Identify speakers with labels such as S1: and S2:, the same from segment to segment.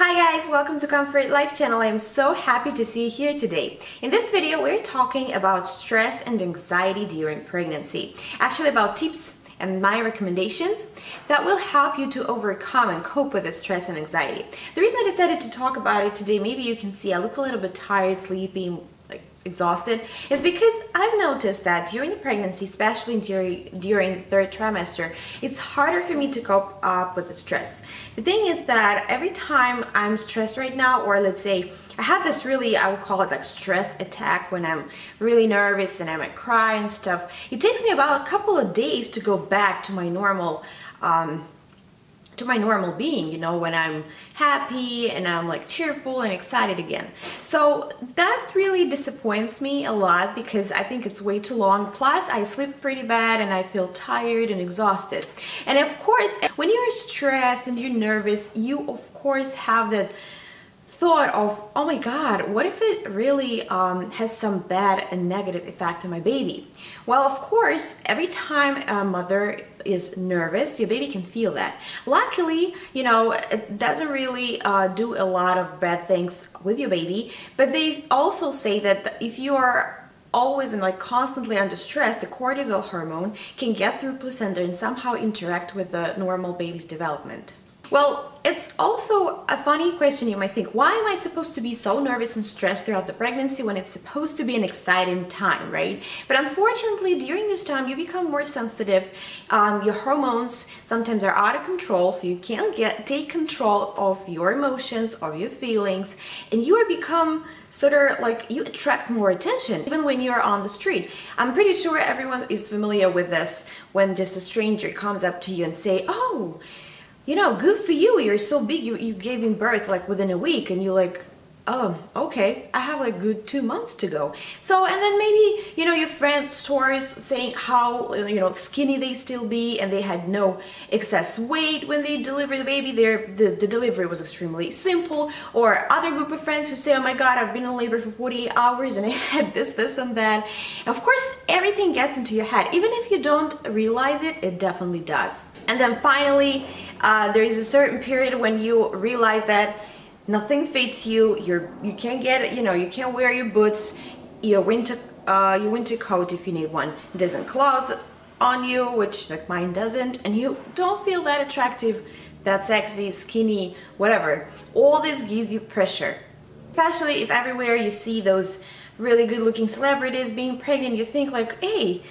S1: Hi guys, welcome to Comfort Life Channel. I am so happy to see you here today. In this video, we're talking about stress and anxiety during pregnancy. Actually about tips and my recommendations that will help you to overcome and cope with the stress and anxiety. The reason I decided to talk about it today, maybe you can see I look a little bit tired, sleepy, exhausted, is because I've noticed that during the pregnancy, especially during the third trimester, it's harder for me to cope up with the stress. The thing is that every time I'm stressed right now, or let's say I have this really, I would call it like stress attack when I'm really nervous and I might cry and stuff, it takes me about a couple of days to go back to my normal being, you know, when I'm happy and I'm like cheerful and excited again. So that really disappoints me a lot because I think it's way too long. Plus I sleep pretty bad and I feel tired and exhausted. And of course, when you're stressed and you're nervous, you of course have that thought of, oh my god, what if it really has some bad and negative effect on my baby? Well, of course, every time a mother is nervous, your baby can feel that. Luckily, you know, it doesn't really do a lot of bad things with your baby, but they also say that if you are always and like constantly under stress, the cortisol hormone can get through placenta and somehow interact with the normal baby's development. Well, it's also a funny question. You might think, why am I supposed to be so nervous and stressed throughout the pregnancy when it's supposed to be an exciting time, right? But unfortunately, during this time, you become more sensitive. Your hormones sometimes are out of control, so you can't take control of your emotions, of your feelings, and you become sort of like, you attract more attention, even when you're on the street. I'm pretty sure everyone is familiar with this when just a stranger comes up to you and say, oh, you know, good for you, you're so big, you gave him birth like within a week, and you're like, oh, okay, I have like good 2 months to go. So, and then maybe, you know, your friends' stories saying how, you know, skinny they still be and they had no excess weight when they delivered the baby, the delivery was extremely simple. Or other group of friends who say, oh my god, I've been in labor for 48 hours and I had this and that. Of course, everything gets into your head. Even if you don't realize it, it definitely does. And then finally, there is a certain period when you realize that nothing fits you. You can't get, you know, you can't wear your boots, your winter coat if you need one doesn't close on you, which like mine doesn't, and you don't feel that attractive, that sexy, skinny, whatever. All this gives you pressure, especially if everywhere you see those really good-looking celebrities being pregnant. You think like, hey,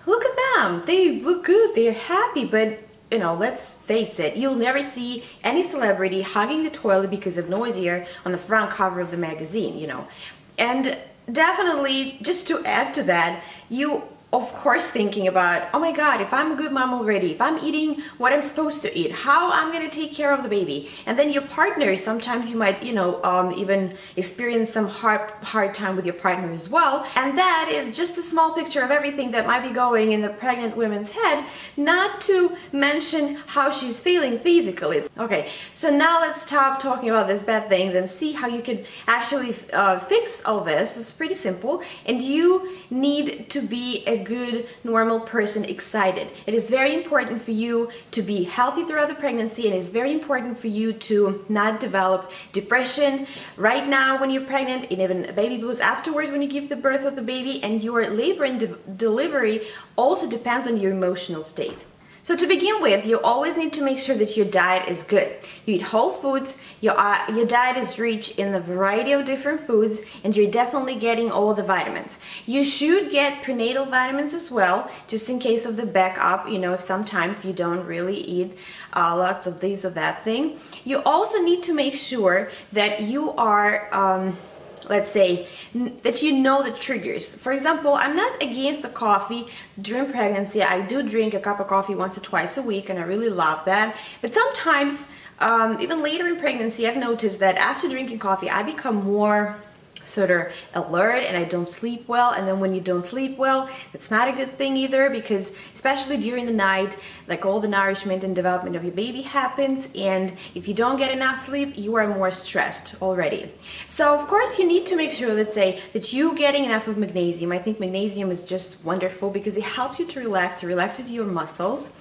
S1: look at them, they look good, they're happy, but you know, let's face it, you'll never see any celebrity hugging the toilet because of noisier on the front cover of the magazine, you know. And definitely, just to add to that, you of course thinking about, oh my god, if I'm a good mom already, if I'm eating what I'm supposed to eat, how I'm gonna take care of the baby. And then your partner, sometimes you might, you know, even experience some hard time with your partner as well. And that is just a small picture of everything that might be going in the pregnant woman's head, not to mention how she's feeling physically. Okay, so now let's stop talking about these bad things and see how you can actually fix all this. It's pretty simple, and you need to be a good normal person, excited. It is very important for you to be healthy throughout the pregnancy, and it's very important for you to not develop depression right now when you're pregnant, and even baby blues afterwards when you give the birth of the baby. And your labor and delivery also depends on your emotional state. So to begin with, you always need to make sure that your diet is good. You eat whole foods, your diet is rich in a variety of different foods, and you're definitely getting all the vitamins. You should get prenatal vitamins as well, just in case of the backup, you know, if sometimes you don't really eat lots of this or that thing. You also need to make sure that you are let's say that you know the triggers. For example, I'm not against the coffee during pregnancy. I do drink a cup of coffee once or twice a week, and I really love that. But sometimes, even later in pregnancy, I've noticed that after drinking coffee, I become more sort of alert and I don't sleep well. And then when you don't sleep well, it's not a good thing either, because especially during the night, like all the nourishment and development of your baby happens, and if you don't get enough sleep, you are more stressed already. So of course you need to make sure, let's say, that you're getting enough of magnesium. I think magnesium is just wonderful because it helps you to relax, it relaxes your muscles.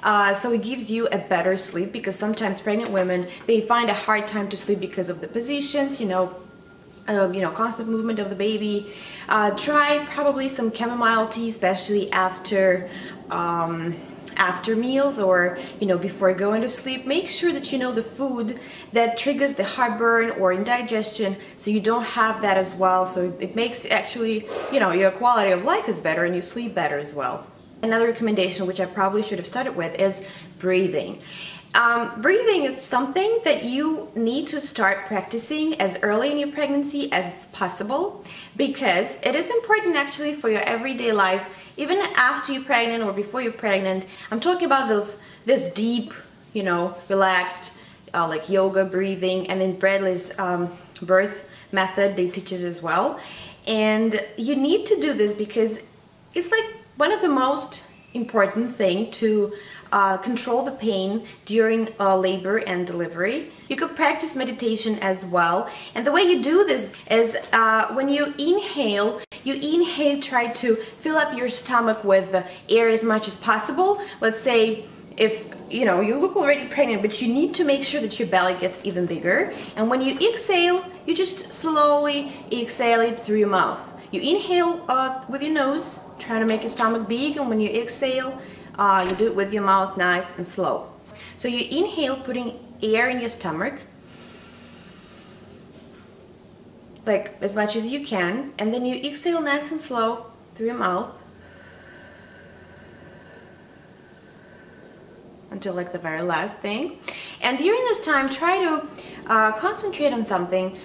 S1: So it gives you a better sleep, because sometimes pregnant women, they find a hard time to sleep because of the positions, constant movement of the baby. Try probably some chamomile tea, especially after meals, or before going to sleep. Make sure that you know the food that triggers the heartburn or indigestion, so you don't have that as well. So it makes actually your quality of life is better and you sleep better as well. Another recommendation, which I probably should have started with, is breathing. Breathing is something that you need to start practicing as early in your pregnancy as it's possible, because it is important actually for your everyday life, even after you're pregnant or before you're pregnant. I'm talking about this deep, relaxed, like yoga breathing, and then Bradley's birth method they teaches as well. And you need to do this because it's like one of the most important thing to control the pain during labor and delivery. You could practice meditation as well, and the way you do this is when you inhale, try to fill up your stomach with air as much as possible. Let's say if you look already pregnant, but you need to make sure that your belly gets even bigger, and when you exhale, you just slowly exhale it through your mouth. You inhale with your nose, try to make your stomach big, and when you exhale, you do it with your mouth, nice and slow. So you inhale, putting air in your stomach, like as much as you can, and then you exhale nice and slow through your mouth until like the very last thing. And during this time, try to concentrate on something.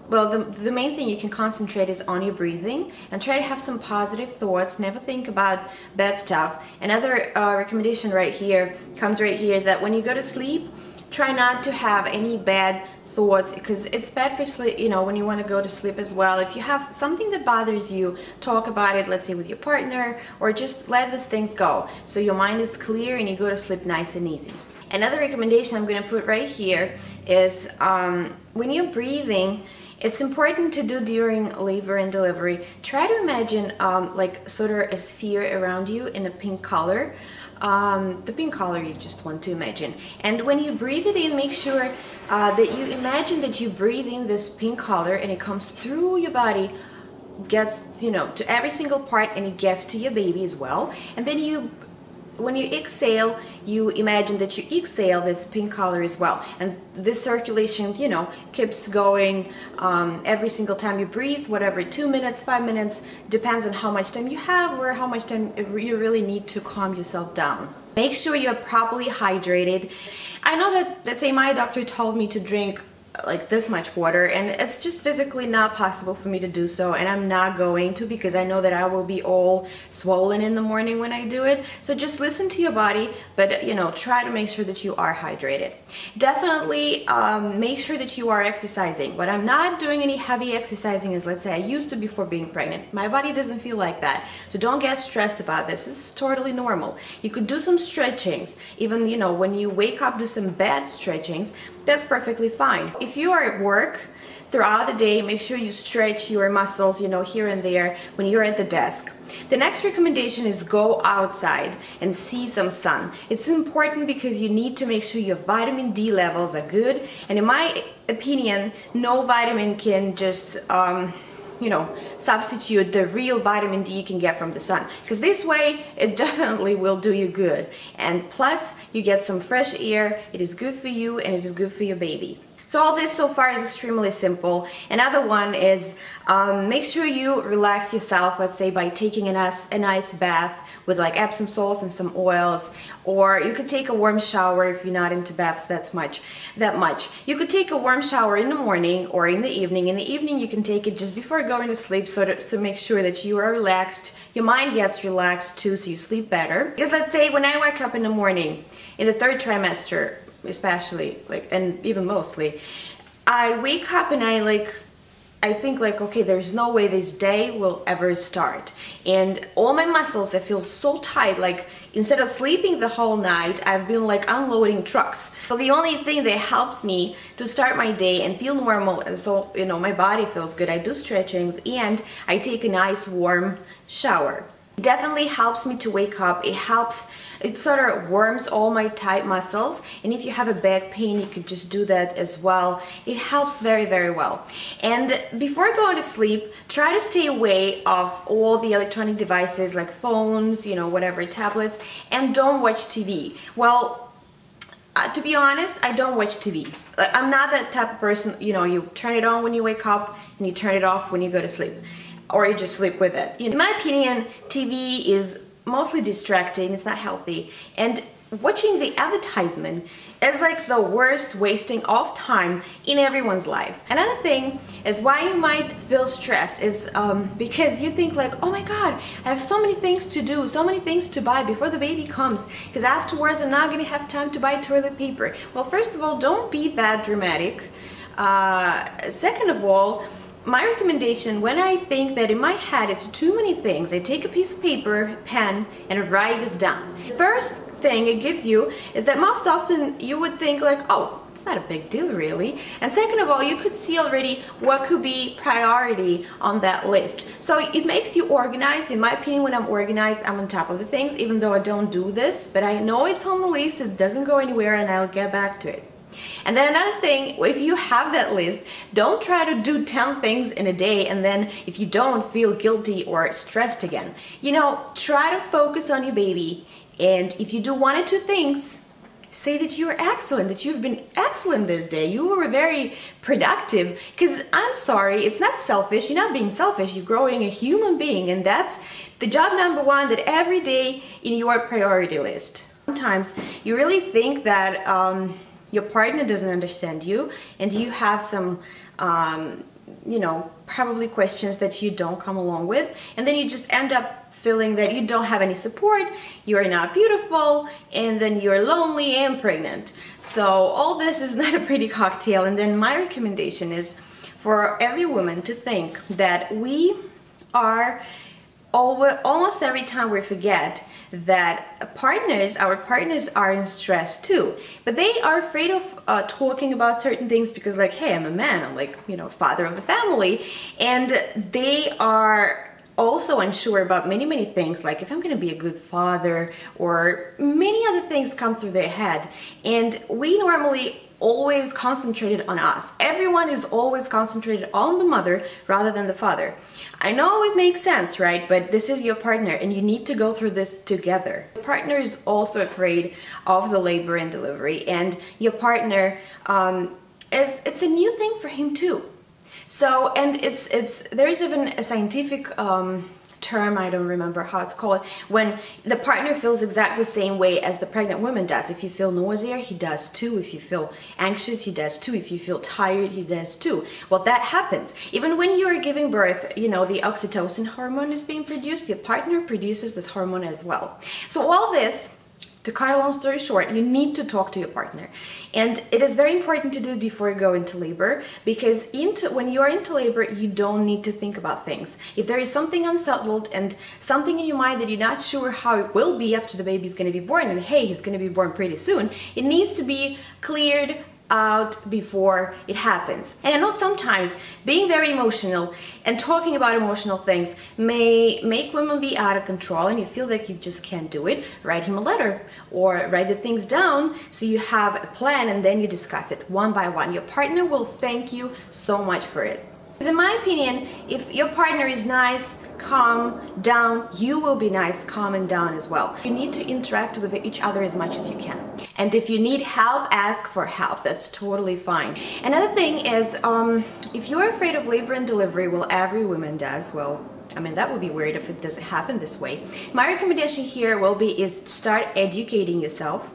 S1: Well, the main thing you can concentrate is on your breathing, and try to have some positive thoughts. Never think about bad stuff. Another recommendation comes right here is that when you go to sleep, try not to have any bad thoughts, because it's bad for sleep, when you want to go to sleep as well. If you have something that bothers you, talk about it, let's say with your partner, or just let these things go so your mind is clear and you go to sleep nice and easy. Another recommendation I'm going to put right here is when you're breathing, it's important to do during labor and delivery. Try to imagine like sort of a sphere around you in a pink color. The pink color you just want to imagine. And when you breathe it in, make sure that you imagine that you breathe in this pink color and it comes through your body, gets to every single part, and it gets to your baby as well. And then when you exhale, you imagine that you exhale this pink color as well, and this circulation keeps going every single time you breathe, whatever, 2 minutes, 5 minutes, depends on how much time you have or how much time you really need to calm yourself down. Make sure you're properly hydrated. I know that, let's say, my doctor told me to drink like this much water, and it's just physically not possible for me to do so, and I'm not going to, because I know that I will be all swollen in the morning when I do it. So just listen to your body, but try to make sure that you are hydrated. Definitely make sure that you are exercising. But I'm not doing any heavy exercising as, let's say, I used to before being pregnant. My body doesn't feel like that, so don't get stressed about this. This is totally normal. You could do some stretchings, even when you wake up, do some bed stretchings. That's perfectly fine. If you are at work throughout the day, make sure you stretch your muscles, here and there when you're at the desk. The next recommendation is go outside and see some sun. It's important because you need to make sure your vitamin D levels are good. And in my opinion, no vitamin can just substitute the real vitamin D you can get from the sun, because this way it definitely will do you good, and plus you get some fresh air. It is good for you and it is good for your baby. So all this so far is extremely simple. Another one is make sure you relax yourself, let's say by taking a nice bath with like Epsom salts and some oils, or you could take a warm shower if you're not into baths that much. You could take a warm shower in the morning or in the evening. In the evening you can take it just before going to sleep, so to make sure that you are relaxed, your mind gets relaxed too, so you sleep better. Because let's say when I wake up in the morning, in the third trimester especially, and even mostly, I wake up and I think okay, there's no way this day will ever start, and all my muscles, I feel so tight, like instead of sleeping the whole night, I've been like unloading trucks. So the only thing that helps me to start my day and feel normal, and so my body feels good, I do stretchings and I take a nice warm shower. It definitely helps me to wake up. It helps It sort of warms all my tight muscles, and if you have a back pain, you could just do that as well. It helps very, very well. And before going to sleep, try to stay away of all the electronic devices like phones, you know, whatever, tablets, and don't watch TV. Well, to be honest, I don't watch TV. I'm not that type of person, you know, you turn it on when you wake up and you turn it off when you go to sleep, or you just sleep with it. You know, in my opinion, TV is mostly distracting, it's not healthy, and watching the advertisement is like the worst wasting of time in everyone's life. Another thing is why you might feel stressed is because you think like, oh my god, I have so many things to do, so many things to buy before the baby comes, because afterwards I'm not gonna have time to buy toilet paper. Well, first of all, don't be that dramatic. Second of all, my recommendation, when I think that in my head it's too many things, I take a piece of paper, pen, and write this down. The first thing it gives you is that most often you would think like, oh, it's not a big deal really. And second of all, you could see already what could be priority on that list. So it makes you organized. In my opinion, when I'm organized, I'm on top of the things, even though I don't do this, but I know it's on the list, it doesn't go anywhere, and I'll get back to it. And then another thing, if you have that list, don't try to do 10 things in a day and then if you don't, feel guilty or stressed again. You know, try to focus on your baby, and if you do 1 or 2 things, say that you're excellent, that you've been excellent this day, you were very productive, because I'm sorry, it's not selfish, you're not being selfish, you're growing a human being, and that's the job number 1 that every day in your priority list. Sometimes you really think that your partner doesn't understand you, and you have some you know, probably questions that you don't come along with, and then you just end up feeling that you don't have any support, you're not beautiful, and then you're lonely and pregnant. So all this is not a pretty cocktail. And then my recommendation is for every woman to think that we are almost every time we forget that our partners are in stress too, but they are afraid of talking about certain things because like, hey, I'm a man, I'm like, you know, father of the family, and they are also unsure about many things, like if I'm gonna be a good father, or many other things come through their head, and we normally always concentrated on us. Everyone is always concentrated on the mother rather than the father. I know it makes sense, right? But this is your partner and you need to go through this together. Your partner is also afraid of the labor and delivery, and your partner it's a new thing for him too. So, and there's even a scientific term, I don't remember how it's called, when the partner feels exactly the same way as the pregnant woman does. If you feel nausea, he does too. If you feel anxious, he does too. If you feel tired, he does too. Well, that happens. Even when you are giving birth, you know, the oxytocin hormone is being produced, your partner produces this hormone as well. So all this, to cut a long story short, you need to talk to your partner. And it is very important to do it before you go into labor, because when you are into labor, you don't need to think about things. If there is something unsettled and something in your mind that you're not sure how it will be after the baby's going to be born, and hey, he's going to be born pretty soon, it needs to be cleared out before it happens. And I know sometimes being very emotional and talking about emotional things may make women be out of control, and you feel like you just can't do it. Write him a letter or write the things down so you have a plan, and then you discuss it one by one. Your partner will thank you so much for it. Because in my opinion, if your partner is nice, calm, down, you will be nice, calm, and down as well. You need to interact with each other as much as you can. And if you need help, ask for help. That's totally fine. Another thing is, if you're afraid of labor and delivery, well, every woman does. Well, I mean, that would be weird if it doesn't happen this way. My recommendation here is start educating yourself.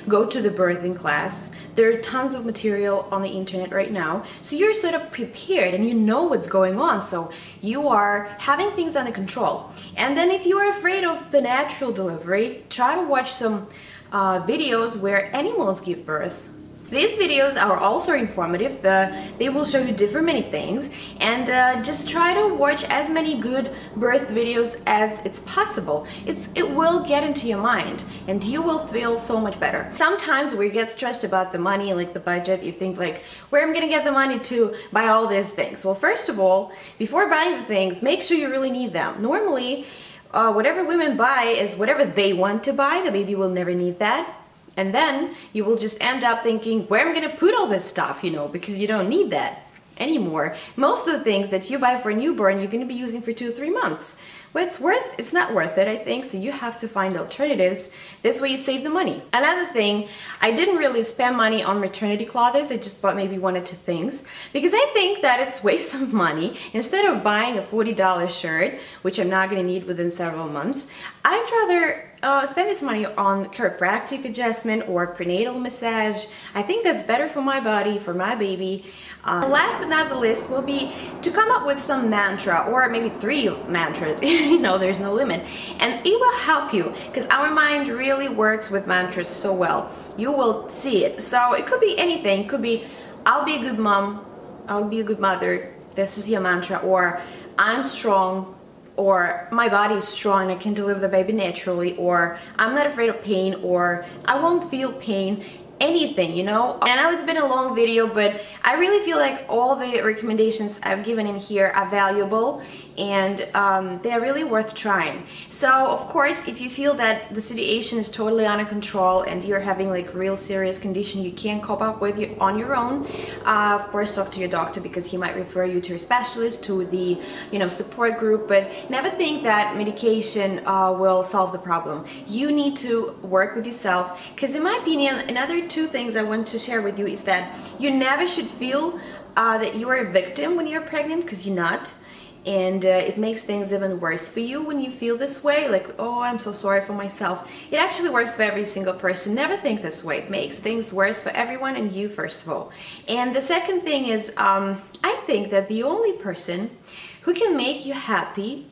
S1: Go to the birthing class. There are tons of material on the internet right now, so you're sort of prepared and you know what's going on, so you are having things under control. And then if you are afraid of the natural delivery, try to watch some videos where animals give birth. These videos are also informative. They will show you many things, and just try to watch as many good birth videos as it's possible. It will get into your mind and you will feel so much better. Sometimes we get stressed about the money, like the budget. You think like, where am I gonna get the money to buy all these things? Well, first of all, before buying the things, make sure you really need them. Normally, whatever women buy is whatever they want to buy. The baby will never need that. And then you will just end up thinking, where am I gonna put all this stuff, you know, because you don't need that anymore. Most of the things that you buy for a newborn, you're gonna be using for 2 or 3 months. Well, it's not worth it, I think, so you have to find alternatives. This way you save the money. Another thing, I didn't really spend money on maternity clothes. I just bought maybe 1 or 2 things because I think that it's waste of money. Instead of buying a $40 shirt, which I'm not going to need within several months, I'd rather spend this money on chiropractic adjustment or prenatal massage. I think that's better for my body, for my baby. Last but not the least will be to come up with some mantra, or maybe 3 mantras, you know, there's no limit. And it will help you because our mind really works with mantras so well. You will see it. So it could be anything. It could be, I'll be a good mom, I'll be a good mother, this is your mantra, or I'm strong, or my body is strong, I can deliver the baby naturally, or I'm not afraid of pain, or I won't feel pain. Anything, you know. I know it's been a long video, but I really feel like all the recommendations I've given in here are valuable, and they're really worth trying. So of course, if you feel that the situation is totally under control and you're having like real serious condition you can't cope up with on your own, of course talk to your doctor, because he might refer you to a specialist, to the, you know, support group. But never think that medication will solve the problem. You need to work with yourself, because in my opinion, another 2 things I want to share with you is that you never should feel that you are a victim when you're pregnant, because you're not. And it makes things even worse for you when you feel this way, like, oh, I'm so sorry for myself. It actually works for every single person. Never think this way. It makes things worse for everyone, and you first of all. And the second thing is, I think that the only person who can make you happy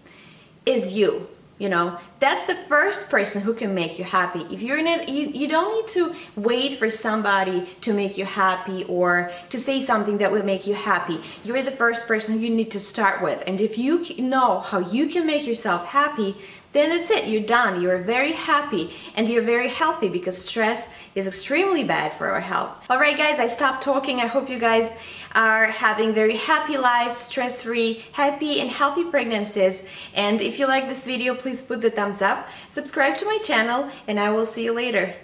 S1: is you. You know, that's the first person who can make you happy. If you're in it, you don't need to wait for somebody to make you happy or to say something that will make you happy. You're the first person who you need to start with. And if you know how you can make yourself happy, then that's it, you're done. You're very happy and you're very healthy, because stress is extremely bad for our health. Alright guys, I stopped talking. I hope you guys are having very happy lives, stress-free, happy and healthy pregnancies. And if you like this video, please put the thumbs up, subscribe to my channel, and I will see you later.